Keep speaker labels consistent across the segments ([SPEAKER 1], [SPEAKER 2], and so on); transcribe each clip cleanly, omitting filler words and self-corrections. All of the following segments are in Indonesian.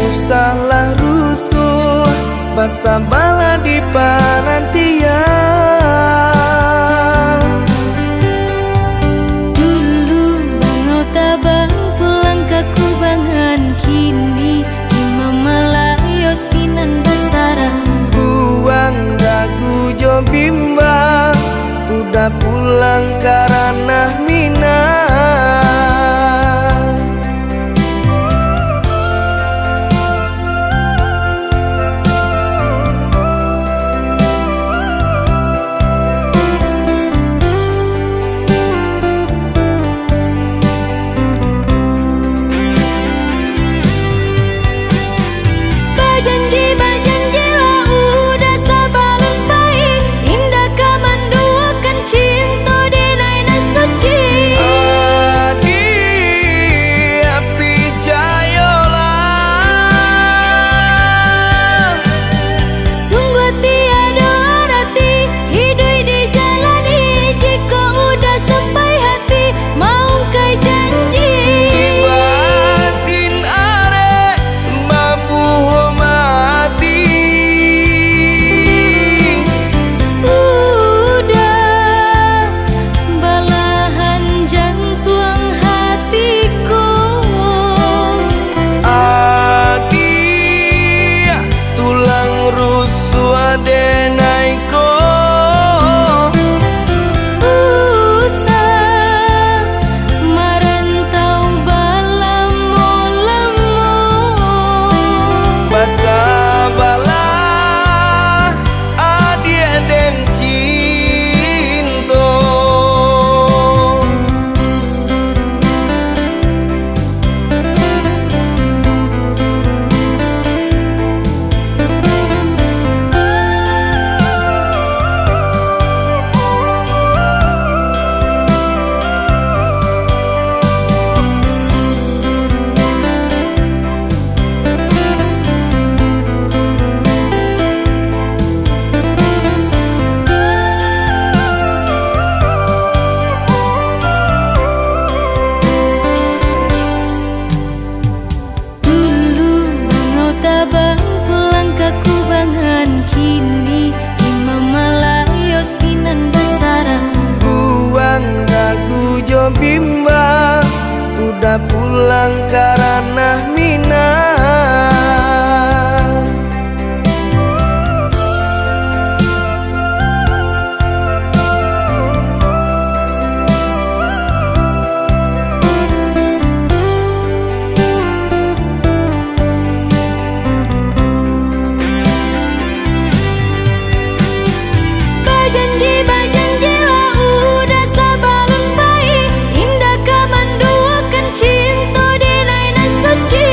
[SPEAKER 1] usahlah rusuh, basa bala di panantian.
[SPEAKER 2] Dulu bangau tabang pulang ke kubangan, kini lima Malayo sinan basarang.
[SPEAKER 1] Buang dagu jo bimbang, udah pulang karena Minang.
[SPEAKER 2] Bajanji lah udah sabalun baik, indah kamanduakan cinta denai na suci.
[SPEAKER 1] Adi api jayola,
[SPEAKER 2] Sungguh tiada arti hidup dijalani, jika udah sampai hati mau kai janji.
[SPEAKER 1] batin are mabuh mati.
[SPEAKER 2] Udah balahan jantung hatiku.
[SPEAKER 1] Adi tulang rusuk adenaiko.
[SPEAKER 2] Usah merantau balamo-lamo.
[SPEAKER 1] Basa bala adi den cinta.
[SPEAKER 2] Dulu bangau tabang pulang ke kubangan, kini lima Malayo sinan basarang.
[SPEAKER 1] Buang dagu jo bimbang, udah pulang karena Minang.
[SPEAKER 2] Bajanji lah udah sabalun baik, indah kamanduakan cinta denai na suci.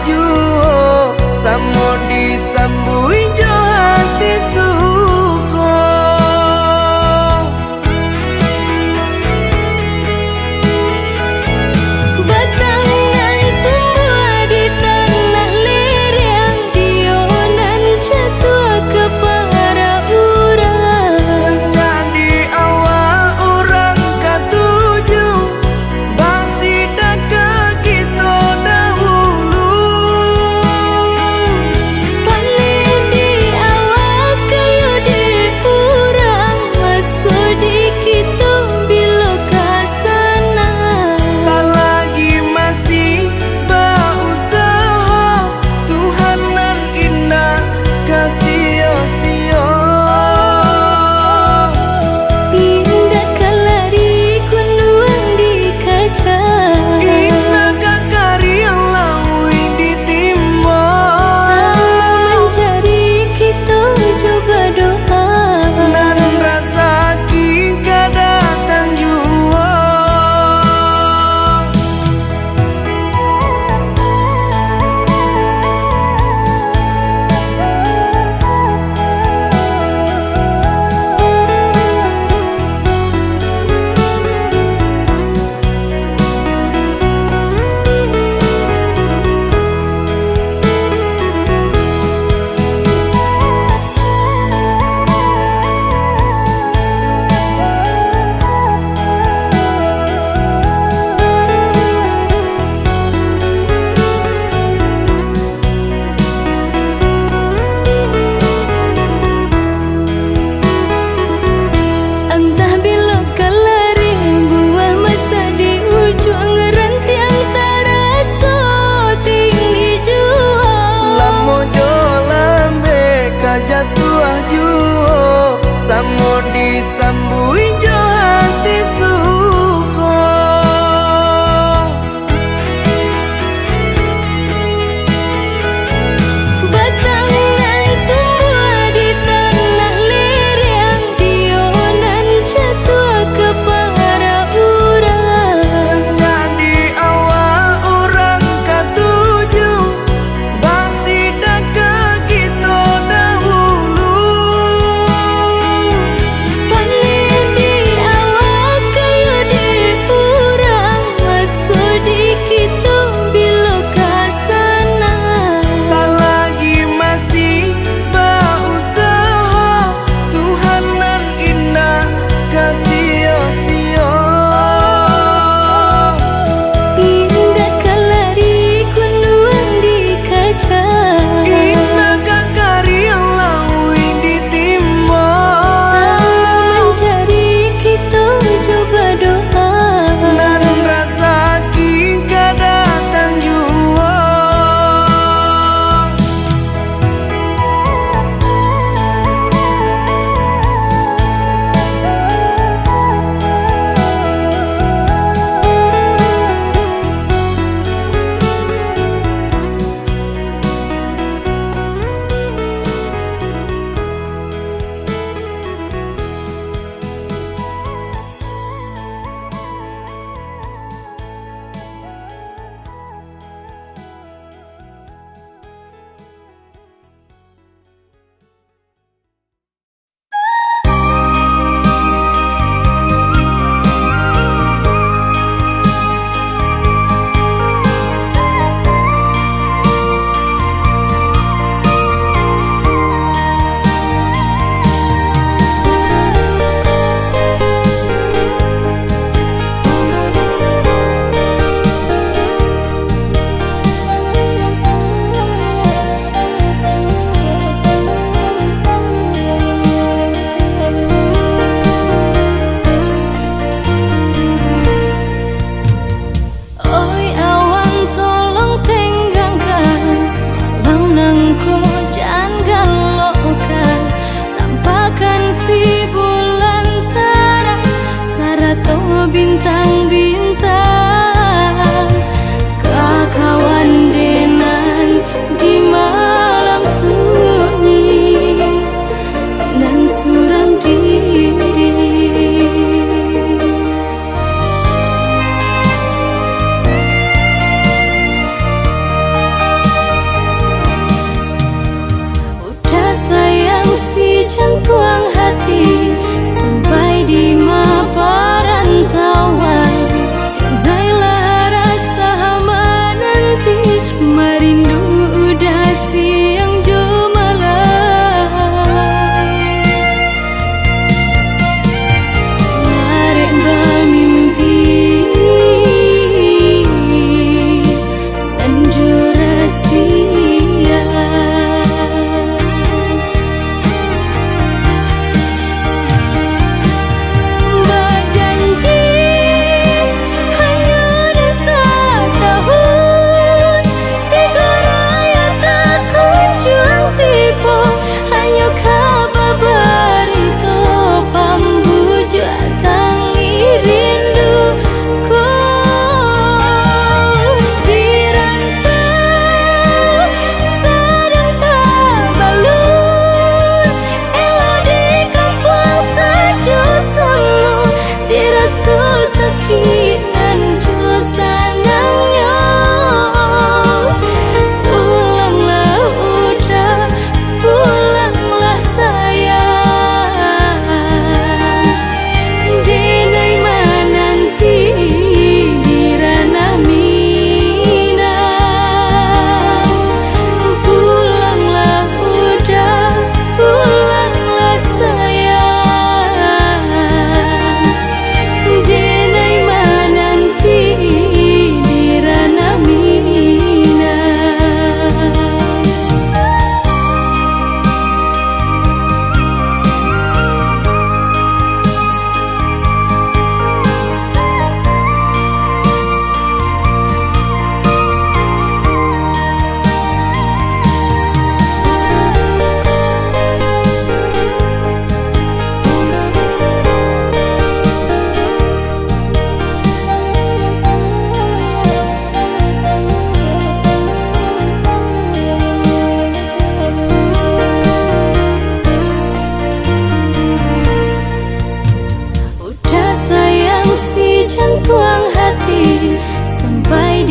[SPEAKER 1] juo samo disambui jo hati suko.
[SPEAKER 2] Batangan tumbuh di tanah lereng, tionan jatuh ke para urang.
[SPEAKER 1] Jadi awal orang katuju basi daka kita dahulu.
[SPEAKER 2] Panen di awal kayu di urang, masuk di kita bila kasana.
[SPEAKER 1] Selagi masih berusaha, Tuhanan indah kasih-sio.
[SPEAKER 2] Indah kalari kunuang di kaca,
[SPEAKER 1] Indah kakari yang lawi ditimbang.
[SPEAKER 2] sama mencari kita coba doa.
[SPEAKER 1] Dan rasa kita datang jua.
[SPEAKER 2] Entah bila kalari buah masa di ujung rantiang terasa tinggi jua.
[SPEAKER 1] Lamo jo lambe kajatuh juo samo disambui jo hati suko.
[SPEAKER 2] Batangan tumbuh di tanah lereng, tionan jatuh ke para urang.
[SPEAKER 1] Jadi awal orang katuju basi daka kita dahulu.
[SPEAKER 2] Panen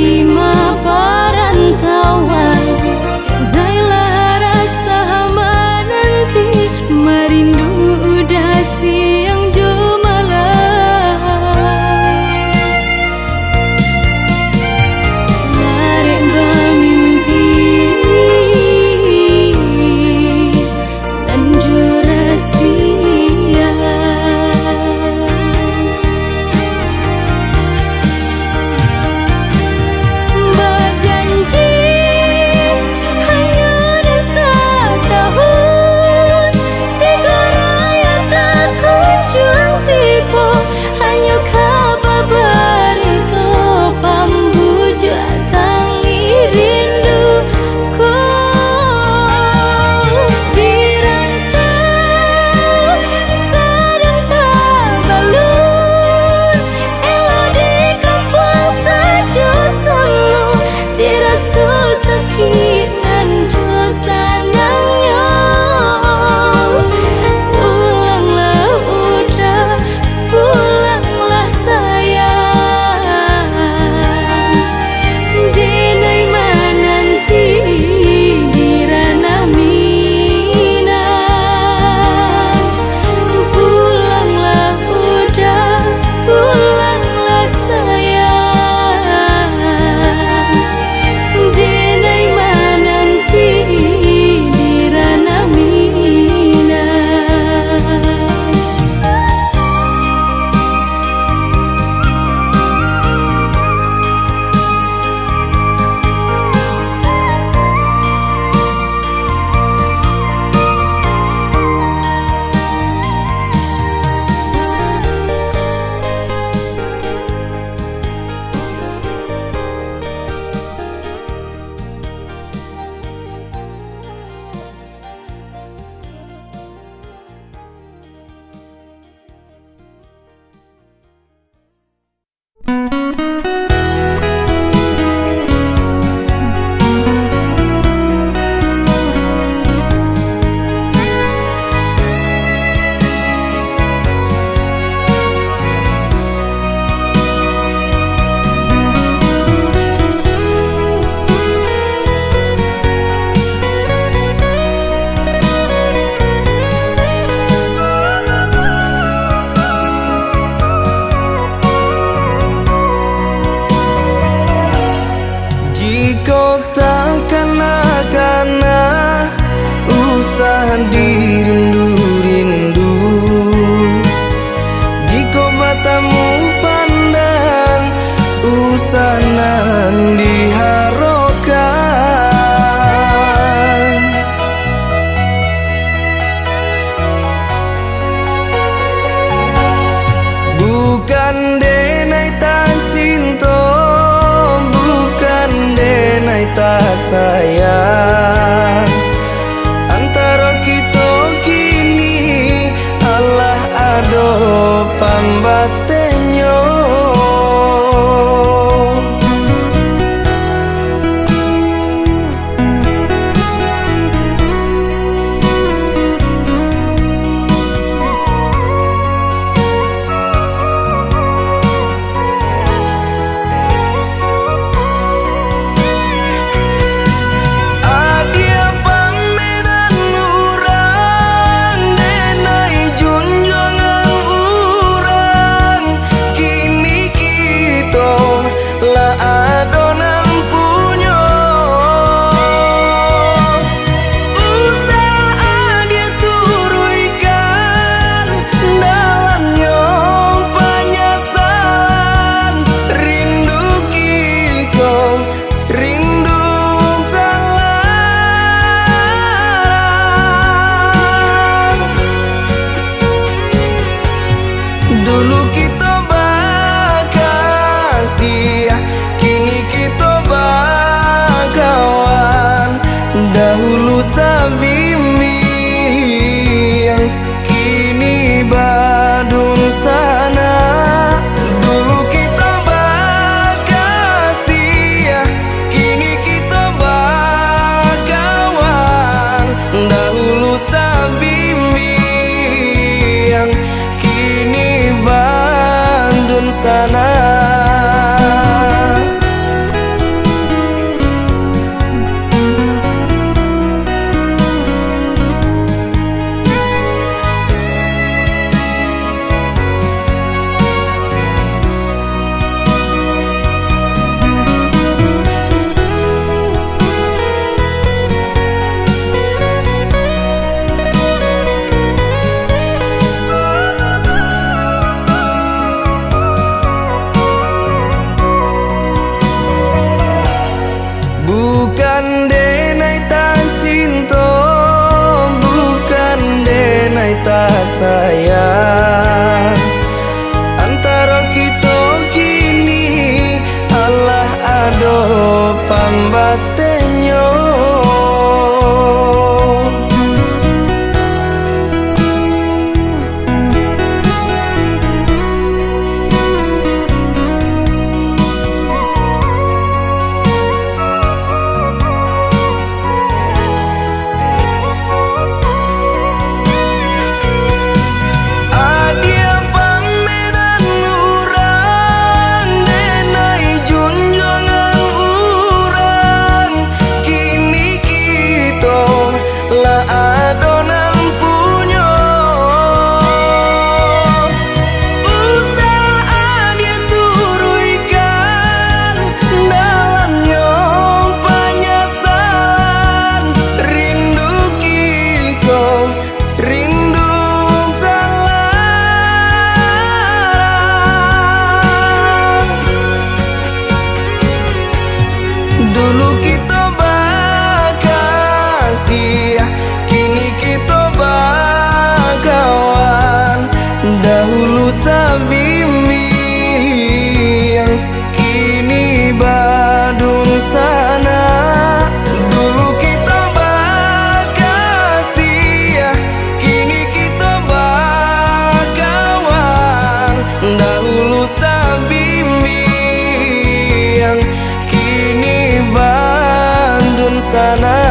[SPEAKER 2] terima perantauan. Andailah rasa menanti, merindu udah siang jo malam. Larek bermimpi dan jo rahasia. Berjanji hanya rasa tahun, tiga raya tak kunjung tiba. Hanya kabar berita pambuju tangi rinduku. Dirantau sedang berbalun, elo di kampung saja selalu dirasa sakit dan jo sanangnya. Pulanglah udah, pulanglah sayang. Dinai menanti di ranah Minang. Pulanglah udah, pulanglah sayang. Dinai menanti di ranah Minang.
[SPEAKER 1] Jika tak kena-kena usah dirindu-rindu. Jika matamu pandang usah nan diharapkan. Bukan denai tak cinta, bukan denai tak sayang. Antara kita kini Allah ada pambatenyo. Adia pameran urang, denai junjungan urang. Kini kita lah adonan punya. Usaha dia turunkan dalamnya penyesalan. Rindu kita, rindu terlarang. Dulu kita bakasih, kini kita bakawan. Dahulu sabimbing, kini badun sana. Dulu kita bakasih, kini kita bakawan. Dahulu sabimbing, kini badun sana. sayang. Antara kita kini Allah ado pambatenyo. Dulu kita bakasih, kini kita bakawan. Dahulu sabimbing, kini badung sana. Dulu kita bakasih, kini kita bakawan. Dahulu sabimbing, kini Bandung sana.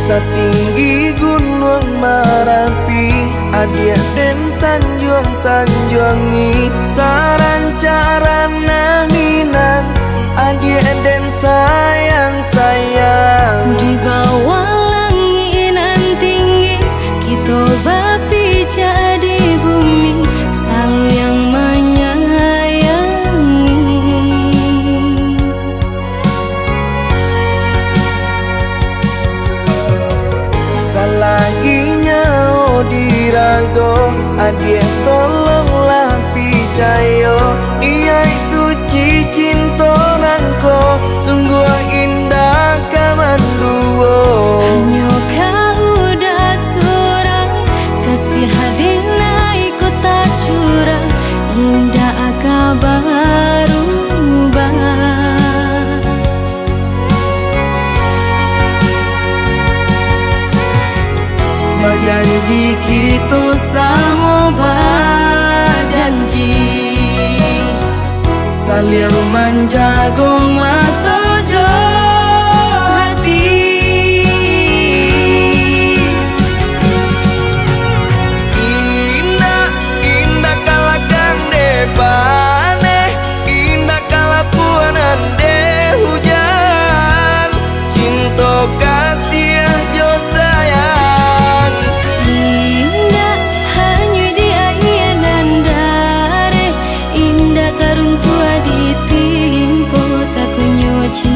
[SPEAKER 1] Setinggi gunung Merapi, adia den sanjuang-sanjuangi. Sarancarana minang, adia den sayang-sayang.
[SPEAKER 2] Di bawah langinan tinggi, kita bapi jadi bumi, saling menyayangi.
[SPEAKER 1] Salaginya dirago, adia tolonglah picayo. Iya suci cinta nangko, sungguh indah kamanduo.
[SPEAKER 2] Hanya kau udah surang, kasih hadina ikut tak curang, indah kabar ubah.
[SPEAKER 1] Janji kita sama berjanji, saling menjaga mata jo hati. Indah, indah kalakang depane, indah kalapuanan de hujan. Cinta kasih jo sayang.
[SPEAKER 2] Karung tua ditimpo tak kunyo cinta.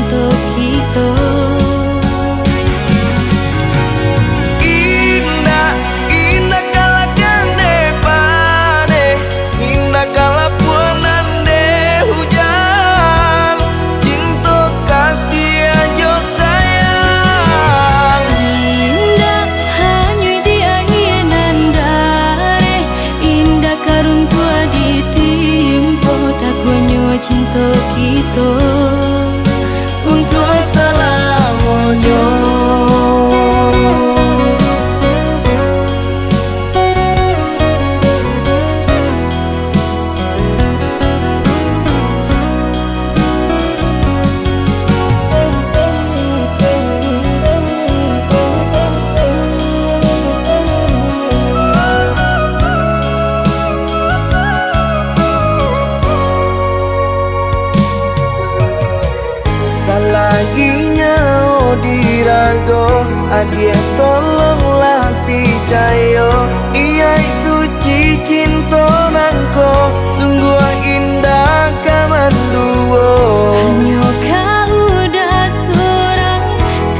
[SPEAKER 1] go adie tolonglah picayo iya suci cinta nangko sungguh indah kamanduo
[SPEAKER 2] hanya kau udah seorang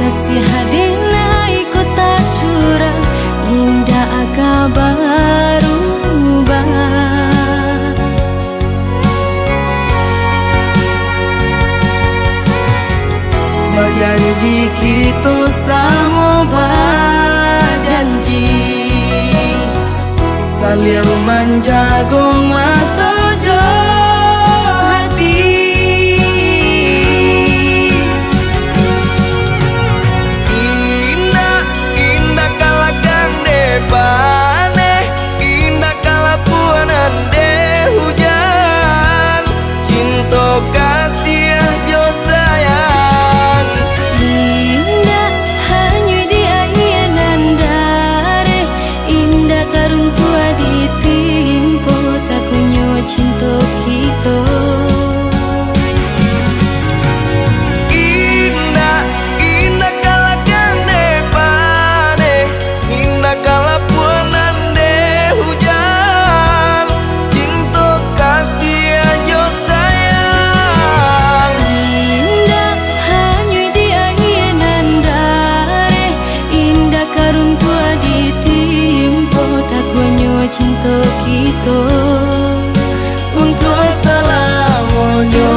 [SPEAKER 2] kasih hadina ikut tak curang indah kabar janji kita sama berjanji saling menjaga mata jo hati
[SPEAKER 1] indah indah kalakang depane indah kalapuanan de hujan cinta kasih jo sayang
[SPEAKER 2] indah hanya di ayanan dare indah karuntua ditimpo tak kunyo cinta kita
[SPEAKER 1] indah indah kalakang depane indah kalapuanan de hujan cinta kasih jo sayang
[SPEAKER 2] indah hanya di ayanan dare indah karuntua ditimpo tak kunyo cinta kita
[SPEAKER 1] untuk selamanya.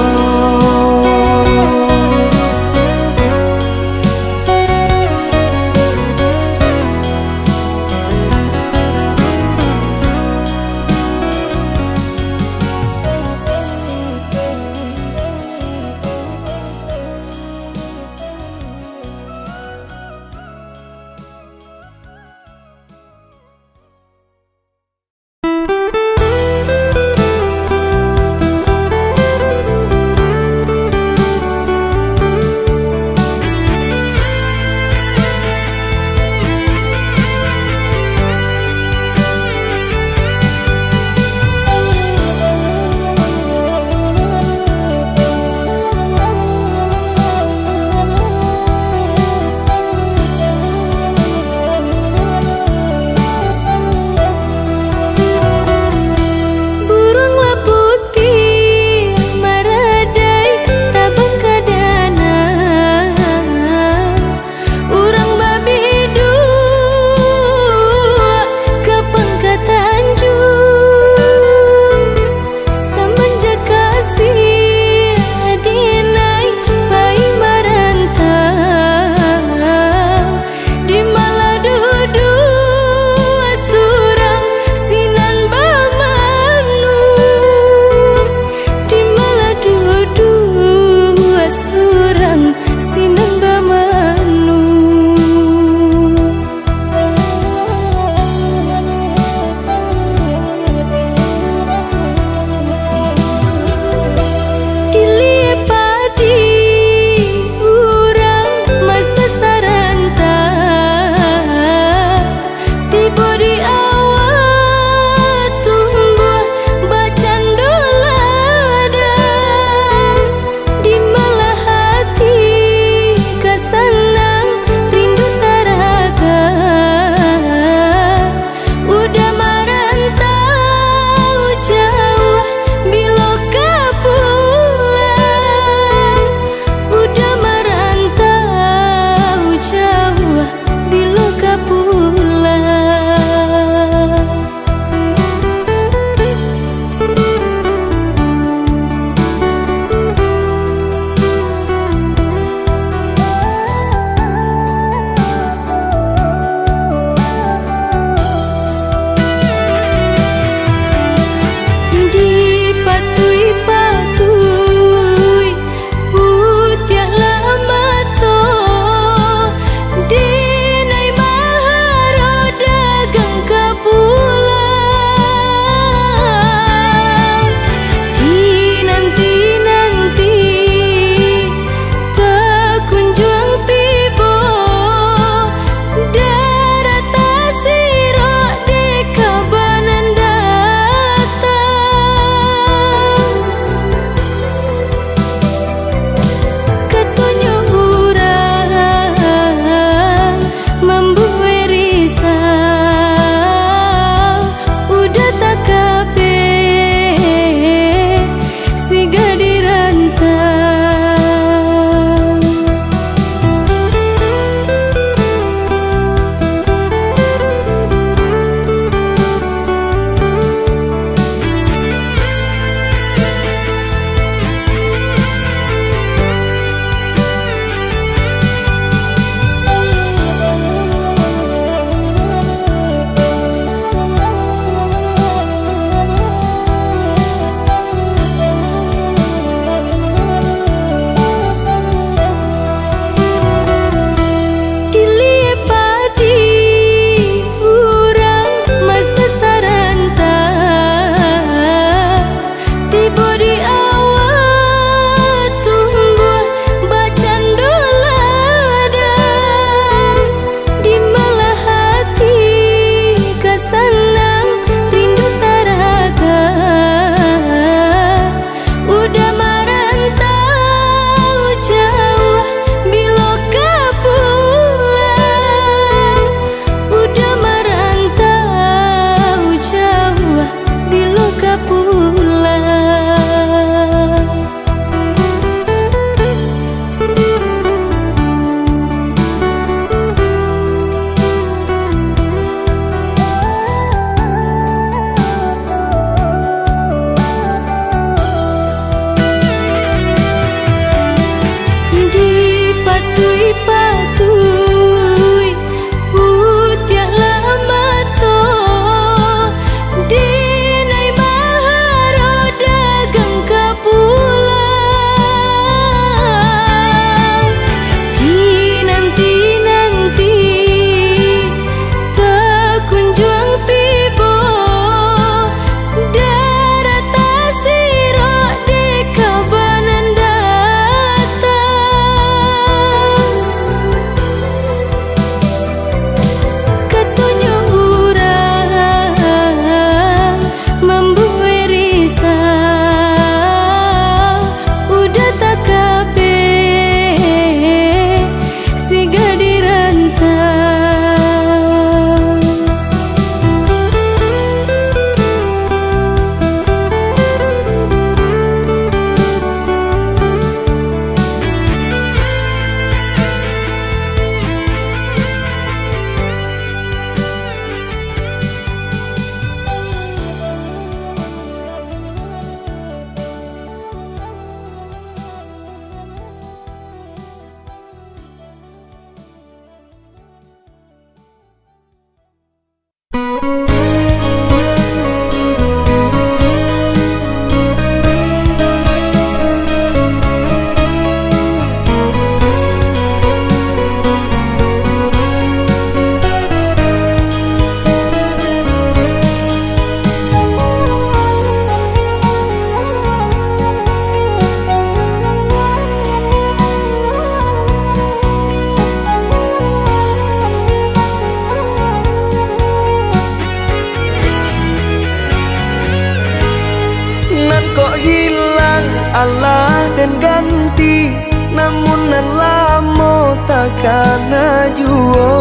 [SPEAKER 1] lamun lamo takkan juo.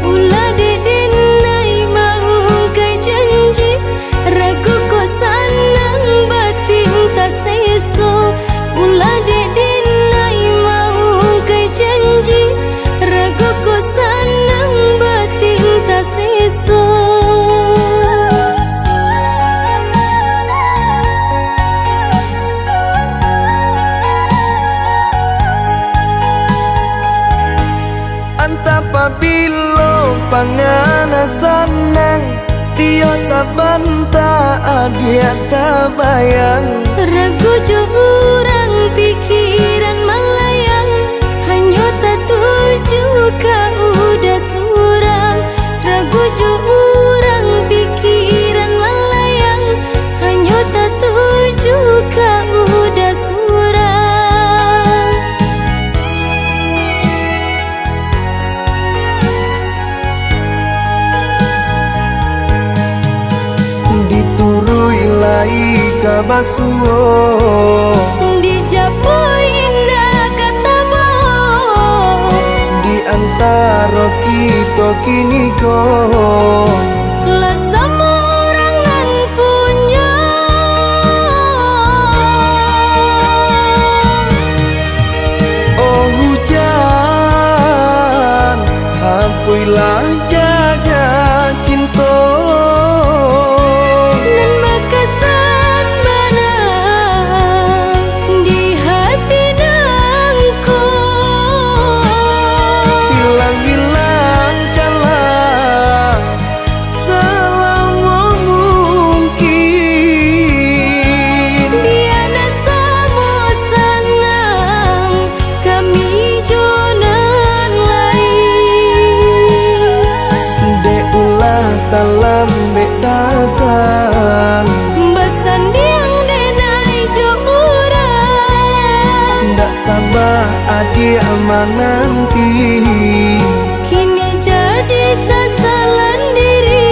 [SPEAKER 2] Ulah deden nai mau kai janji, ragu ko sanang batin tak seso. Ulah deden nai mau kai janji, ragu ko sanang batin tak seso.
[SPEAKER 1] Apabila pangana sanang tio sabanta adia tabayang.
[SPEAKER 2] Ragu jo urang pikiran melayang, hanya tak tuju ka udah surang. Ragu jo urang pikiran melayang, hanya tak tuju ka udah surang.
[SPEAKER 1] Diturui lai kabasuo,
[SPEAKER 2] dijapui indah kata bohong.
[SPEAKER 1] di antara kita kini kau
[SPEAKER 2] Lah sama orangan punya.
[SPEAKER 1] oh hujan, hampuilah jaja cinta.
[SPEAKER 2] Nan makasan mana di hati nangku.
[SPEAKER 1] Hilang-hilangkanlah selama mungkin.
[SPEAKER 2] Biana samo sanang kami jonan lain.
[SPEAKER 1] Deulah dalam datang
[SPEAKER 2] Besandiang denai jo urang.
[SPEAKER 1] tidak sabar adik menanti.
[SPEAKER 2] Kini jadi sasalan diri.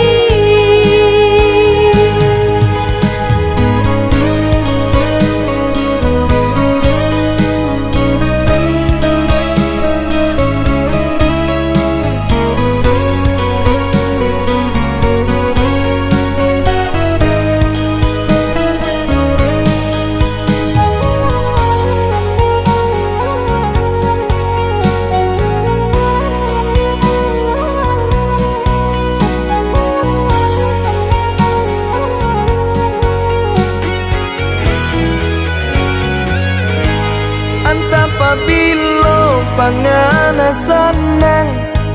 [SPEAKER 1] Apabila pangana sanang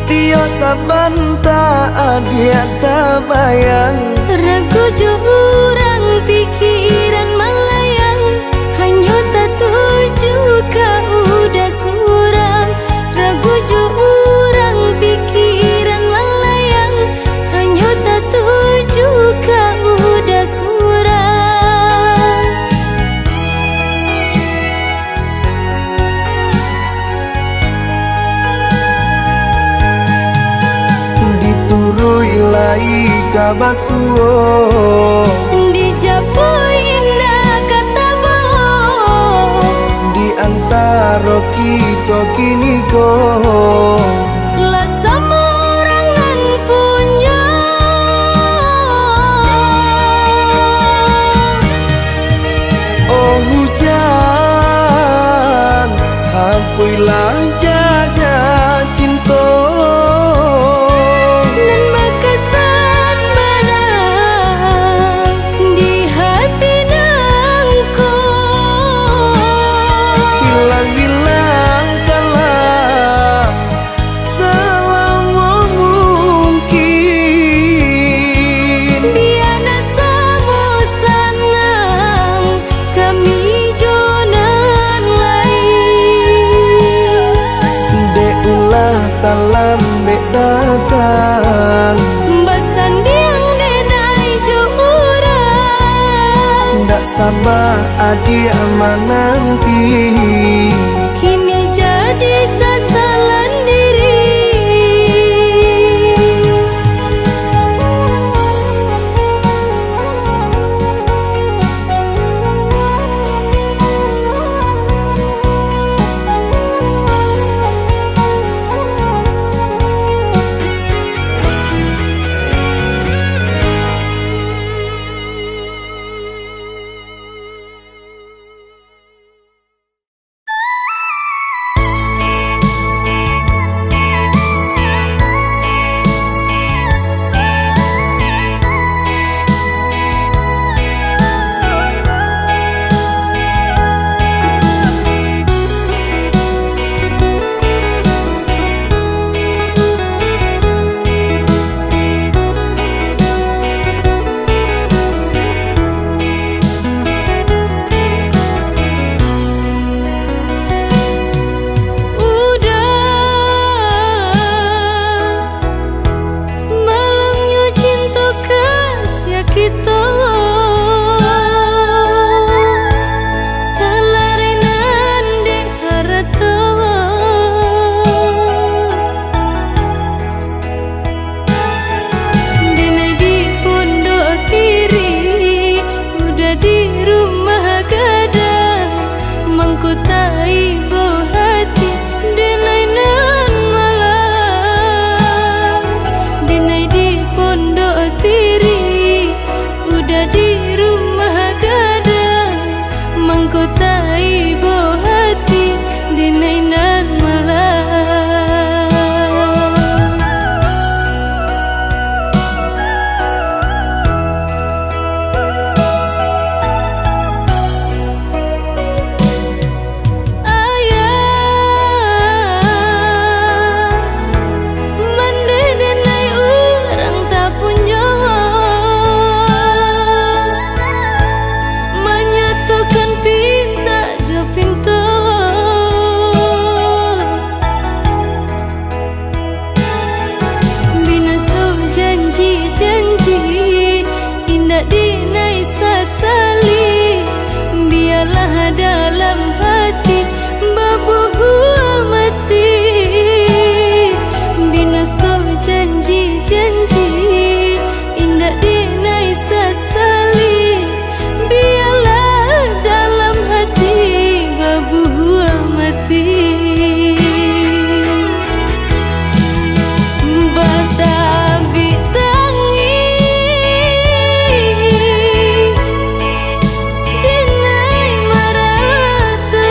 [SPEAKER 1] tio sabanta adia tabayang.
[SPEAKER 2] Ragu jo urang pikiran melayang, hanya tak tuju ka udah surang. Ragu jo urang pikiran melayang, hanya tak tuju ka udah surang.
[SPEAKER 1] Diturui lai kabasuo,
[SPEAKER 2] Dijapui indah kata bohong.
[SPEAKER 1] di antara kita kini kau
[SPEAKER 2] Lah sama orangan punya.
[SPEAKER 1] oh hujan, hampuilah jaja cinta.
[SPEAKER 2] Nan makasan mana di hati nangku.
[SPEAKER 1] Hilang-hilangkanlah selama mungkin.
[SPEAKER 2] Biana samo sanang kami jonan lain.
[SPEAKER 1] Deulah dalam datang
[SPEAKER 2] Besandiang denai jo urang.
[SPEAKER 1] tidak sabar adik menanti.
[SPEAKER 2] Kini jadi sasalan diri. dalam hati babuh mati. Binaso janji-janji indah dinai sesali. Biarlah dalam hati babuh mati. Batabi tangi dinai marata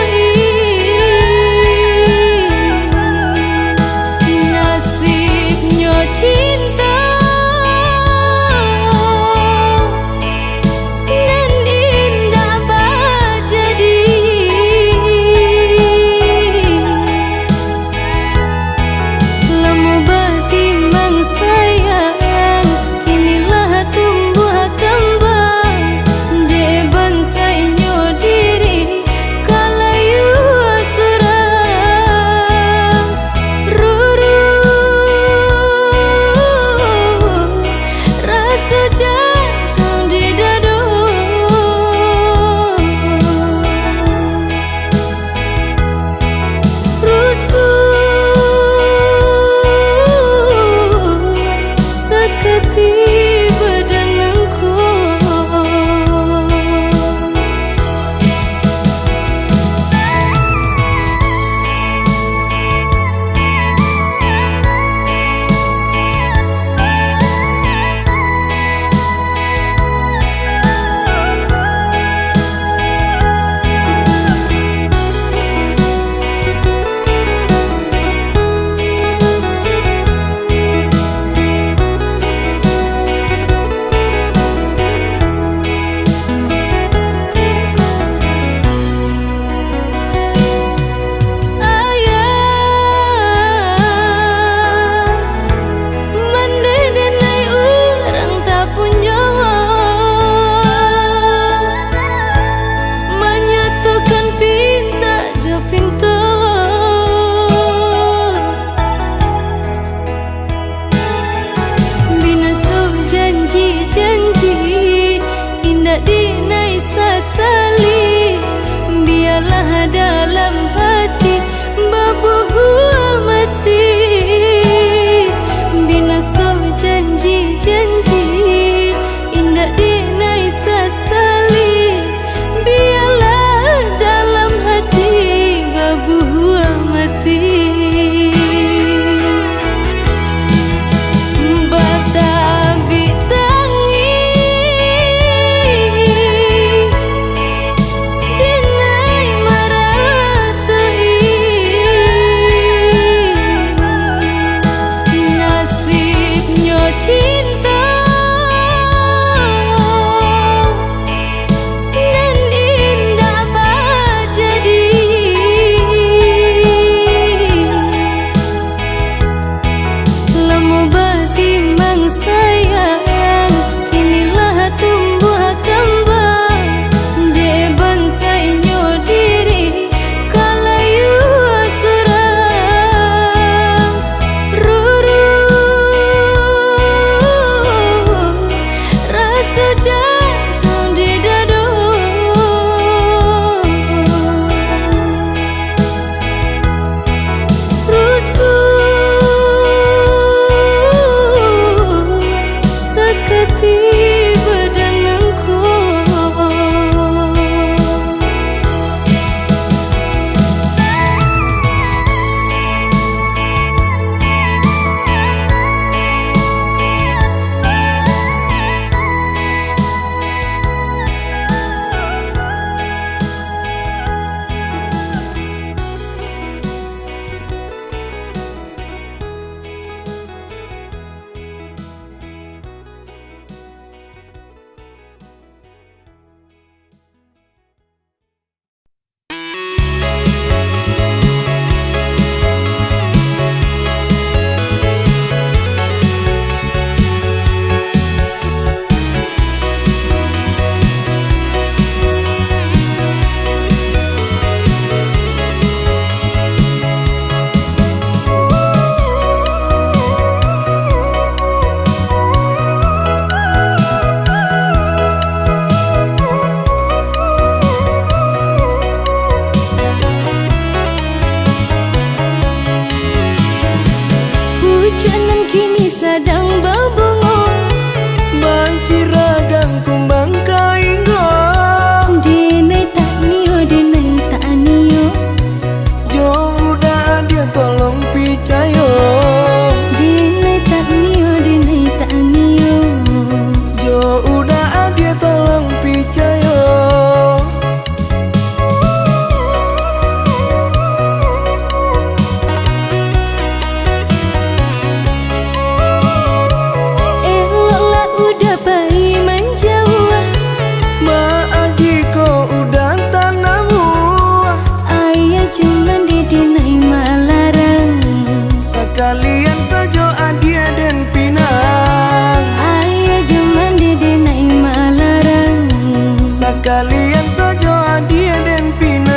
[SPEAKER 1] sekalian saja adia dan pinang.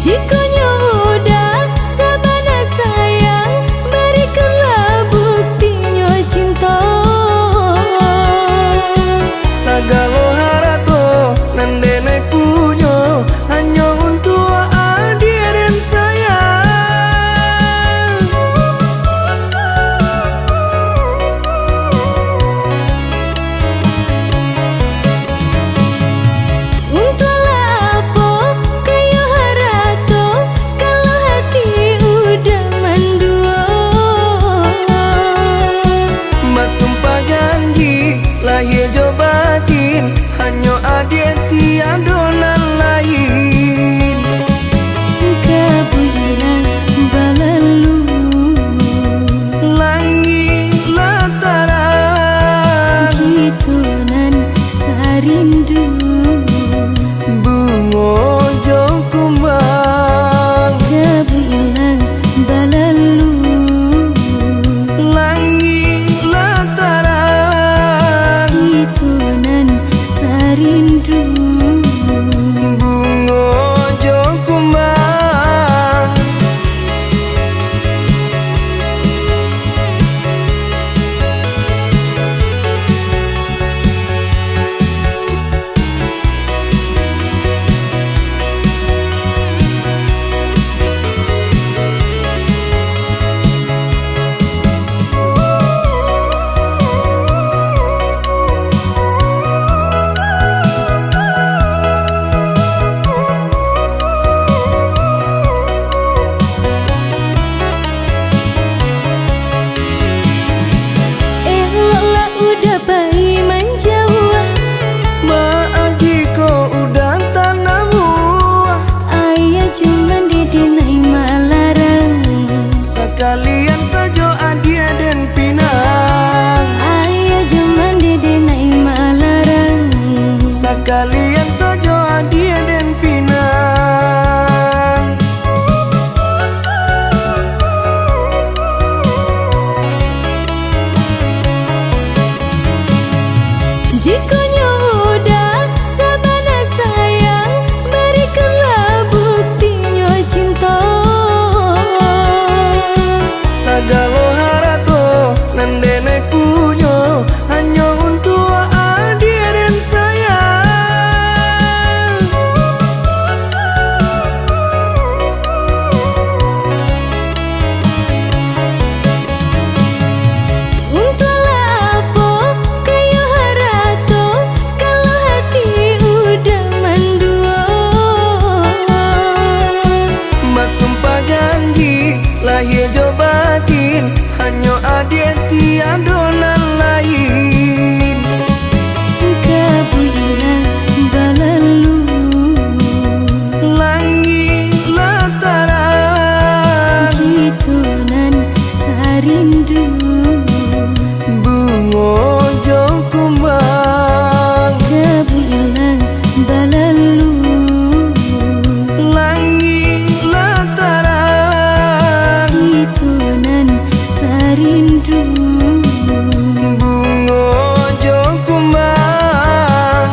[SPEAKER 2] Jika udah sabana sayang, berikanlah buktinya cinta.
[SPEAKER 1] Sagalo harato nandene punya hanya untuk adia dan sayang.
[SPEAKER 2] Untunglah apa kayu harato kalau hati udah mendua.
[SPEAKER 1] Mas sumpah janji lahir jo batin hanya adia tiada nan lain.
[SPEAKER 2] Kebulan balalu
[SPEAKER 1] Langit lataran
[SPEAKER 2] gitu nan sarindu.
[SPEAKER 1] bungo jo kumbang.
[SPEAKER 2] Kebulan balalu
[SPEAKER 1] Langit lataran
[SPEAKER 2] gitu nan sarindu.
[SPEAKER 1] bungo jo kumbang.
[SPEAKER 2] Eloklah udah bayi menjauh,
[SPEAKER 1] Maaf jika udah tanamu
[SPEAKER 2] ayah cuma didenai malarang.
[SPEAKER 1] sekalian saja adia dan pinang.
[SPEAKER 2] Ayah cuma didenai malarang.
[SPEAKER 1] Sekalian saja adia dan pinang.
[SPEAKER 2] Jika udah sabana sayang, berikanlah buktinya cinta.
[SPEAKER 1] Sagalo harato nandene punya hanya untuk adia dan sayang.
[SPEAKER 2] Untunglah apa kayu harato kalau hati udah mendua.
[SPEAKER 1] Mas sumpah janji lahir jo batin hanya adia tiada nan lain.
[SPEAKER 2] Kebulan balalu
[SPEAKER 1] Langit lataran
[SPEAKER 2] gitu nan sarindu.
[SPEAKER 1] bungo jo kumbang.
[SPEAKER 2] Kebulan balalu
[SPEAKER 1] Langit lataran
[SPEAKER 2] gitu nan sarindu.
[SPEAKER 1] bungo jo kumbang.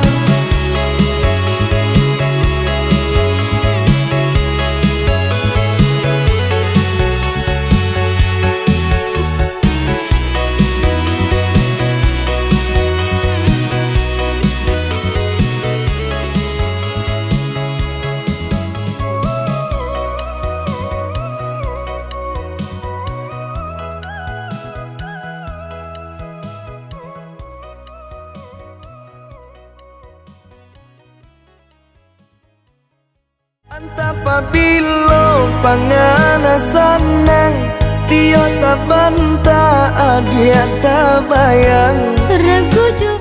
[SPEAKER 1] Antapabilo pangana sanang tio sabanta adia tabayang.
[SPEAKER 2] Ragu juga